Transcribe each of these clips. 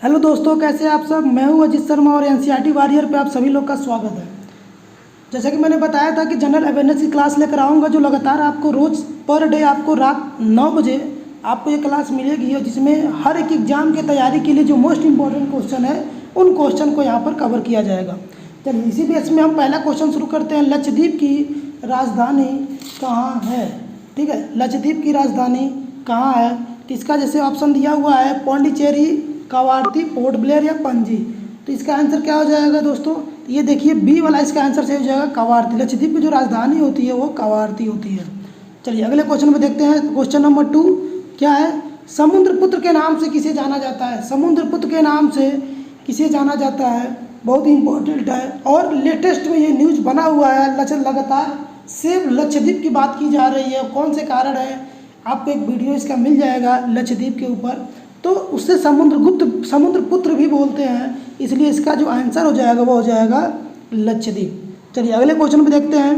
Hello दोस्तों, कैसे हैं आप सब। मैं हूं अजीत शर्मा और एनसीईआरटी वॉरियर पे आप सभी लोग का स्वागत है। जैसा कि मैंने बताया था कि जनरल अवेयरनेस की क्लास लेकर आऊँगा, जो लगातार आपको रोज़ पर डे आपको रात 9 बजे आपको ये क्लास मिलेगी, और जिसमें हर एक एग्ज़ाम की तैयारी के लिए जो मोस्ट इंपॉर्टेंट क्वेश्चन है उन क्वेश्चन को यहाँ पर कवर किया जाएगा। चलिए इसी बेस में हम पहला क्वेश्चन शुरू करते हैं। लक्षद्वीप की राजधानी कहाँ है? ठीक है, लक्षद्वीप की राजधानी कहाँ है? तो इसका जैसे ऑप्शन दिया हुआ है पौंडीचेरी, कवारती, पोर्ट ब्लेयर या पणजी। तो इसका आंसर क्या हो जाएगा दोस्तों? तो ये देखिए बी वाला इसका आंसर सही हो जाएगा, कवारती। लक्षद्वीप की जो राजधानी होती है वो कवारती होती है। चलिए अगले क्वेश्चन में देखते हैं। क्वेश्चन नंबर 2 क्या है? समुद्रपुत्र के नाम से किसे जाना जाता है? समुद्रपुत्र के नाम से किसे जाना जाता है? बहुत ही इंपॉर्टेंट है और लेटेस्ट में ये न्यूज़ बना हुआ है। लगातार सिर्फ लक्षद्वीप की बात की जा रही है। कौन से कारण है, आपको एक वीडियो इसका मिल जाएगा लक्षद्वीप के ऊपर। तो उससे समुद्रपुत्र भी बोलते हैं, इसलिए इसका जो आंसर हो जाएगा वो हो जाएगा लक्षद्वीप। चलिए अगले क्वेश्चन पे देखते हैं।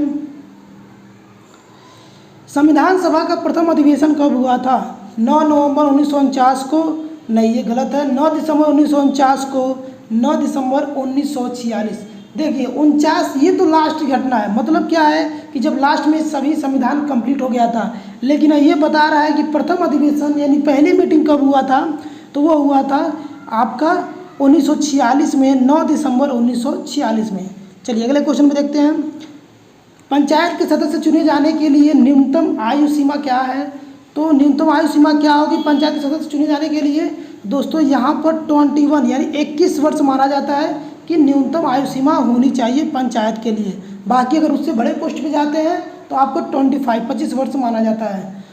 संविधान सभा का प्रथम अधिवेशन कब हुआ था? 9 नवंबर 1949 को? नहीं, ये गलत है। 9 दिसंबर 1949 को, 9 दिसंबर 1946। देखिए 49 ये तो लास्ट की घटना है। मतलब क्या है कि जब लास्ट में सभी संविधान कंप्लीट हो गया था, लेकिन ये बता रहा है कि प्रथम अधिवेशन यानी पहली मीटिंग कब हुआ था? तो वो हुआ था आपका 1946 में, 9 दिसंबर 1946 में। चलिए अगले क्वेश्चन में देखते हैं। पंचायत के सदस्य चुने जाने के लिए न्यूनतम आयु सीमा क्या है? तो न्यूनतम आयु सीमा क्या होगी पंचायत के सदस्य चुने जाने के लिए? दोस्तों यहाँ पर 21 यानी 21 वर्ष माना जाता है कि न्यूनतम आयु सीमा होनी चाहिए पंचायत के लिए। बाकी अगर उससे बड़े पोस्ट पे जाते हैं तो आपको 25 वर्ष माना जाता है।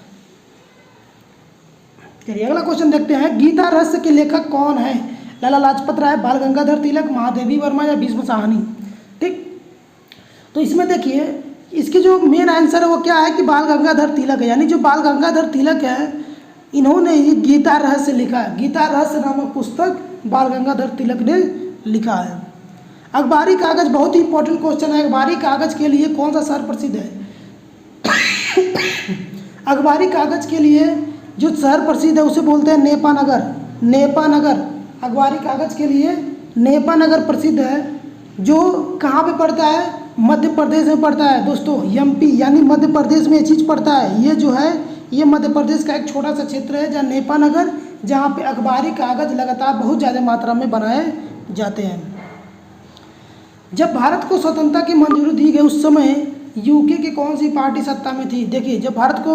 चलिए अगला क्वेश्चन देखते हैं। गीता रहस्य के लेखक कौन है? लाला लाजपत राय, बाल गंगाधर तिलक, महादेवी वर्मा या भीष्म साहनी? ठीक, तो इसमें देखिए इसकी जो मेन आंसर है वो क्या है कि बाल गंगाधर तिलक है। यानी जो बाल गंगाधर तिलक है इन्होंने ही गीता रहस्य लिखा है। गीता रहस्य नामक पुस्तक बाल गंगाधर तिलक ने लिखा है। अखबारी कागज बहुत ही इंपॉर्टेंट क्वेश्चन है। अखबारी कागज के लिए कौन सा शहर प्रसिद्ध है? अखबारी कागज के लिए जो शहर प्रसिद्ध है उसे बोलते हैं नेपानगर। नेपानगर अखबारी कागज के लिए नेपानगर प्रसिद्ध है। जो कहाँ पे पड़ता है? मध्य प्रदेश में पड़ता है दोस्तों। एमपी यानी मध्य प्रदेश में ये चीज़ पड़ता है। ये जो है ये मध्य प्रदेश का एक छोटा सा क्षेत्र है जहाँ नेपानगर, जहाँ पे अखबारी कागज लगातार बहुत ज़्यादा मात्रा में बनाए जाते हैं। जब भारत को स्वतंत्रता की मंजूरी दी गई उस समय यूके की कौन सी पार्टी सत्ता में थी? देखिए जब भारत को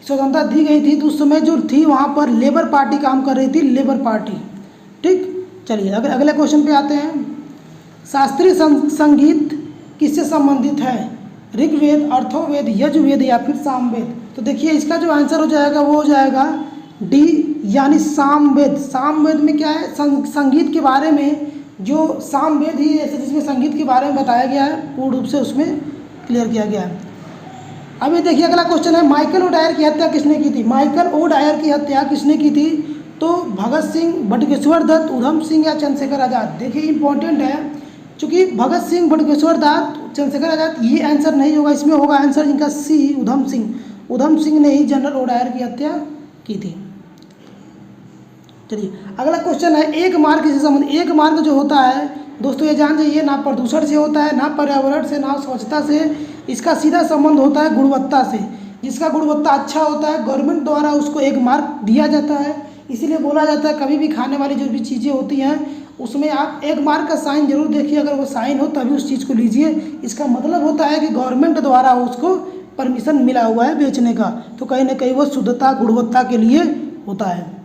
स्वतंत्रता दी गई थी तो उस समय जो थी वहाँ पर लेबर पार्टी काम कर रही थी, लेबर पार्टी। ठीक, चलिए अगले क्वेश्चन पे आते हैं। शास्त्रीय संगीत किससे संबंधित है? ऋग्वेद, अर्थोवेद, यजुर्वेद या फिर सामवेद? तो देखिए इसका जो आंसर हो जाएगा वो हो जाएगा डी यानी सामवेद। सामवेद में क्या है? संगीत के बारे में जो सामवेद ही ऐसे जिसमें संगीत के बारे में बताया गया है, पूर्ण रूप से उसमें क्लियर किया गया है। अब ये देखिए अगला क्वेश्चन है। माइकल ओडायर की हत्या किसने की थी? माइकल ओडायर की हत्या किसने की थी? तो भगत सिंह, बटुकेश्वर दत्त, उधम सिंह या चंद्रशेखर आज़ाद? देखिए इंपॉर्टेंट है, चूँकि भगत सिंह, बटुकेश्वर दत्त, चंद्रशेखर आज़ाद ये आंसर नहीं होगा। इसमें होगा आंसर इनका सी, उधम सिंह। उधम सिंह ने ही जनरल ओडायर की हत्या की थी। चलिए अगला क्वेश्चन है। एक मार्ग से संबंध। एक मार्ग जो होता है दोस्तों ये जान जाइए, ना प्रदूषण से होता है, ना पर्यावरण से, ना स्वच्छता से। इसका सीधा संबंध होता है गुणवत्ता से। जिसका गुणवत्ता अच्छा होता है गवर्नमेंट द्वारा उसको एक मार्क दिया जाता है। इसीलिए बोला जाता है कभी भी खाने वाली जो भी चीज़ें होती हैं उसमें आप एक मार्क का साइन जरूर देखिए। अगर वो साइन हो तभी उस चीज़ को लीजिए। इसका मतलब होता है कि गवर्नमेंट द्वारा उसको परमिशन मिला हुआ है बेचने का, तो कहीं ना कहीं वो शुद्धता, गुणवत्ता के लिए होता है।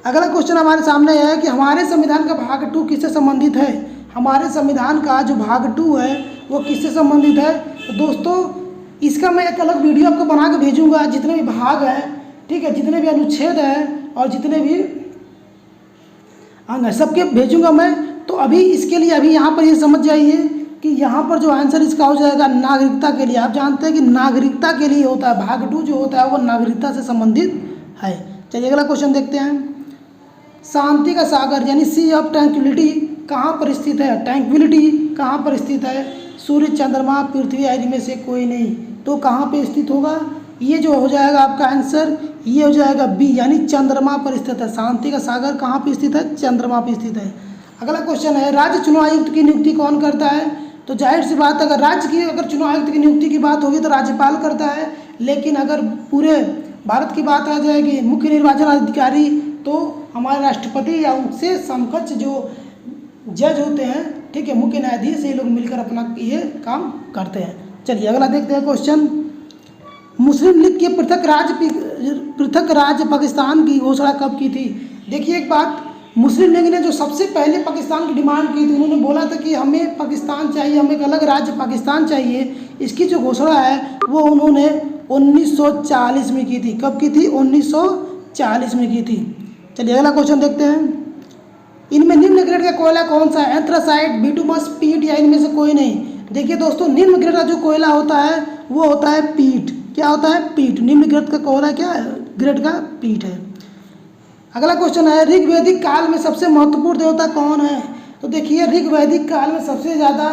अगला क्वेश्चन हमारे सामने है कि हमारे संविधान का भाग 2 किससे संबंधित है? हमारे संविधान का जो भाग 2 है वो किससे संबंधित है? तो दोस्तों इसका मैं एक अलग वीडियो आपको बना के भेजूँगा। जितने भी भाग हैं, ठीक है, जितने भी अनुच्छेद हैं और जितने भी अंग हैं सबके भेजूँगा मैं। तो अभी इसके लिए अभी यहाँ पर ये समझ जाइए कि यहाँ पर जो आंसर इसका हो जाएगा नागरिकता के लिए। आप जानते हैं कि नागरिकता के लिए होता है। भाग 2 जो होता है वो नागरिकता से संबंधित है। चलिए अगला क्वेश्चन देखते हैं। शांति का सागर यानी सी ऑफ ट्रैंक्विलिटी कहाँ पर स्थित है? ट्रैंक्विलिटी कहाँ पर स्थित है? सूर्य, चंद्रमा, पृथ्वी आदि में से कोई नहीं। तो कहाँ पे स्थित होगा? ये जो हो जाएगा आपका आंसर, ये हो जाएगा बी, यानी चंद्रमा पर स्थित है। शांति का सागर कहाँ पे स्थित है? चंद्रमा पे स्थित है। अगला क्वेश्चन है, राज्य चुनाव आयुक्त की नियुक्ति कौन करता है? तो जाहिर सी बात, अगर राज्य की अगर चुनाव आयुक्त की नियुक्ति की बात होगी तो राज्यपाल करता है, लेकिन अगर पूरे भारत की बात आ जाएगी मुख्य निर्वाचन अधिकारी, तो हमारे राष्ट्रपति या उनसे समकक्ष जो जज होते हैं, ठीक है, मुख्य न्यायाधीश, ये लोग मिलकर अपना ये काम करते हैं। चलिए अगला देखते हैं क्वेश्चन। मुस्लिम लीग के पृथक राज्य पाकिस्तान की घोषणा कब की थी? देखिए एक बात, मुस्लिम लीग ने जो सबसे पहले पाकिस्तान की डिमांड की थी, उन्होंने बोला था कि हमें पाकिस्तान चाहिए, हमें एक अलग राज्य पाकिस्तान चाहिए। इसकी जो घोषणा है वो उन्होंने 1940 में की थी। कब की थी? 1940 में की थी। चलिए अगला क्वेश्चन देखते हैं। इनमें निम्न ग्रेड का कोयला कौन सा है? एंथ्रासाइट, बिटुमस, पीट या इनमें से कोई नहीं? देखिए दोस्तों, निम्न ग्रेड का जो कोयला होता है वो होता है पीट। क्या होता है? पीट। निम्न ग्रेड का कोयला क्या है? ग्रेड का पीट है। अगला क्वेश्चन है, ऋग्वैदिक काल में सबसे महत्वपूर्ण देवता कौन है? तो देखिए ऋग्वैदिक काल में सबसे ज़्यादा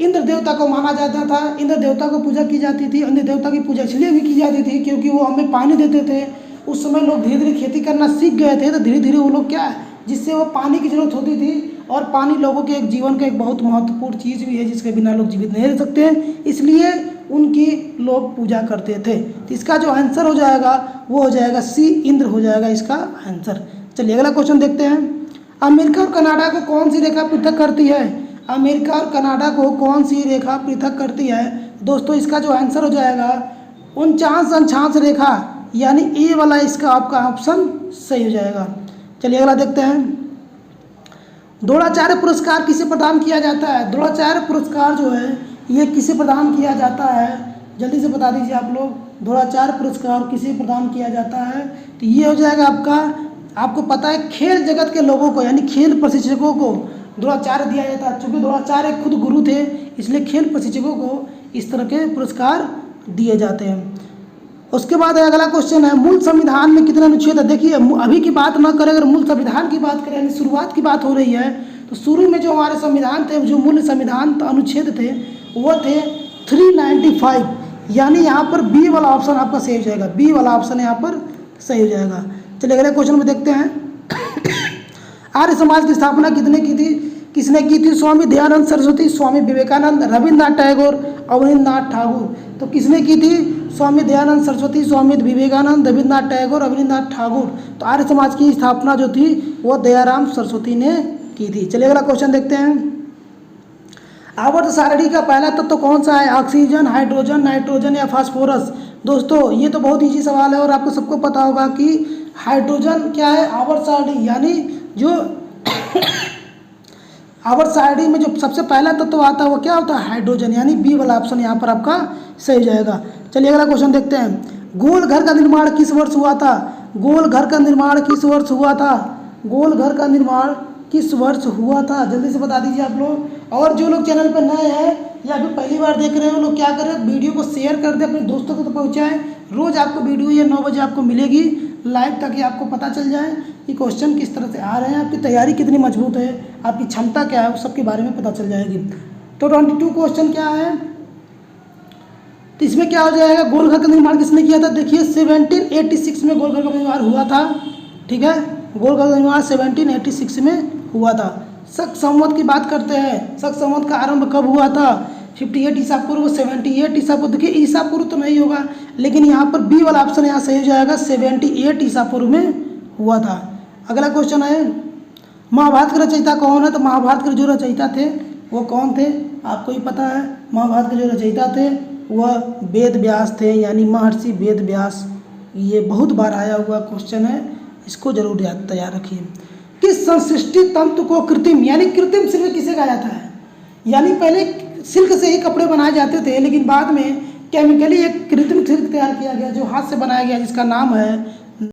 इंद्र देवता को माना जाता था। इंद्र देवता को पूजा की जाती थी। इंद्र देवता की पूजा इसलिए भी की जाती थी क्योंकि वो हमें पानी देते थे। उस समय लोग धीरे धीरे खेती करना सीख गए थे, तो धीरे धीरे वो लोग क्या है, जिससे वो पानी की जरूरत होती थी, और पानी लोगों के एक जीवन का एक बहुत महत्वपूर्ण चीज़ भी है, जिसके बिना लोग जीवित नहीं रह सकते हैं, इसलिए उनकी लोग पूजा करते थे। तो इसका जो आंसर हो जाएगा वो हो जाएगा सी, इंद्र हो जाएगा इसका आंसर। चलिए अगला क्वेश्चन देखते हैं। अमेरिका और कनाडा को कौन सी रेखा पृथक करती है? अमेरिका और कनाडा को कौन सी रेखा पृथक करती है? दोस्तों इसका जो आंसर हो जाएगा 49 रेखा, यानी ए वाला इसका आपका ऑप्शन सही हो जाएगा। चलिए अगला देखते हैं। द्रोणाचार्य पुरस्कार किसे प्रदान किया जाता है? द्रोणाचार्य पुरस्कार जो है ये किसे प्रदान किया जाता है? जल्दी से बता दीजिए आप लोग, द्रोणाचार्य पुरस्कार किसे प्रदान किया जाता है? तो ये हो जाएगा आपका, आपको पता है, खेल जगत के लोगों को, यानी खेल प्रशिक्षकों को द्रोणाचार्य दिया जाता है। चूँकि द्रोणाचार्य खुद गुरु थे, इसलिए खेल प्रशिक्षकों को इस तरह के पुरस्कार दिए जाते हैं। उसके बाद अगला क्वेश्चन है, मूल संविधान में कितने अनुच्छेद है? देखिए अभी की बात न करें, अगर मूल संविधान की बात करें, यानी शुरुआत की बात हो रही है, तो शुरू में जो हमारे संविधान थे, जो मूल संविधान अनुच्छेद थे वो थे 395, यानी यहाँ पर बी वाला ऑप्शन आपका सही हो जाएगा। बी वाला ऑप्शन यहाँ पर सही हो जाएगा। चलिए अगले क्वेश्चन में देखते हैं। आर्य समाज की स्थापना किसने की थी? स्वामी दयानंद सरस्वती, स्वामी विवेकानंद, रविन्द्रनाथ टैगोर, अवनींद्रनाथ ठाकुर। तो किसने की थी? स्वामी दयानंद सरस्वती, स्वामी विवेकानंद, रविन्द्रनाथ टैगोर, अवनींद्रनाथ ठाकुर। तो आर्य समाज की स्थापना जो थी वो दयाराम सरस्वती ने की थी। चलिए अगला क्वेश्चन देखते हैं। आवर्त सारणी का पहला तत्व कौन सा है? ऑक्सीजन, हाइड्रोजन, नाइट्रोजन या फास्फोरस? दोस्तों ये तो बहुत ईजी सवाल है और आपको सबको पता होगा कि हाइड्रोजन क्या है आवर्त सारणी, यानी जो आवर्त सारणी में जो सबसे पहला तत्व आता है वो क्या होता है? हाइड्रोजन, यानी बी वाला ऑप्शन यहाँ पर आपका सही हो जाएगा। चलिए अगला क्वेश्चन देखते हैं। गोल घर का निर्माण किस वर्ष हुआ था? गोल घर का निर्माण किस वर्ष हुआ था? गोल घर का निर्माण किस वर्ष हुआ था? जल्दी से बता दीजिए आप लोग। और जो लोग चैनल पर नए हैं या फिर पहली बार देख रहे हैं, वो लोग क्या करें, वीडियो को शेयर कर दें, अपने दोस्तों को तो पहुँचाएँ। रोज़ आपको वीडियो ये 9 बजे आपको मिलेगी लाइव, ताकि आपको पता चल जाए कि क्वेश्चन किस तरह से आ रहे हैं, आपकी तैयारी कितनी मजबूत है, आपकी क्षमता क्या है, उस सब के बारे में पता चल जाएगी। तो 22 क्वेश्चन क्या है, तो इसमें क्या हो जाएगा? गोल घर का निर्माण किसने किया था? देखिए 1786 में गोल घर का निर्माण हुआ था। ठीक है, गोल घर का निर्माण 1786 में हुआ था। शक संवत की बात करते हैं। शक संवत का आरंभ कब हुआ था? 58 ईसा पूर्व, 78 ईसा पूर्व। देखिए ईसा पूर्व तो नहीं होगा, लेकिन यहाँ पर बी वाला ऑप्शन यहाँ सही हो जाएगा, 78 ईसा पूर्व में हुआ था। अगला क्वेश्चन है, महाभारत के रचयिता कौन है? तो महाभारत के जो रचयिता थे वो कौन थे? आपको ही पता है। महाभारत के जो रचयिता थे वह वेद व्यास थे, यानी महर्षि वेद व्यास। ये बहुत बार आया हुआ क्वेश्चन है, इसको जरूर याद तैयार रखिए। किस संसृष्टि तंत्र को कृत्रिम, यानी कृत्रिम शिल्प किसे कहा जाता है? यानी पहले सिल्क से ही कपड़े बनाए जाते थे, लेकिन बाद में केमिकली एक कृत्रिम सिल्क तैयार किया गया जो हाथ से बनाया गया, जिसका नाम है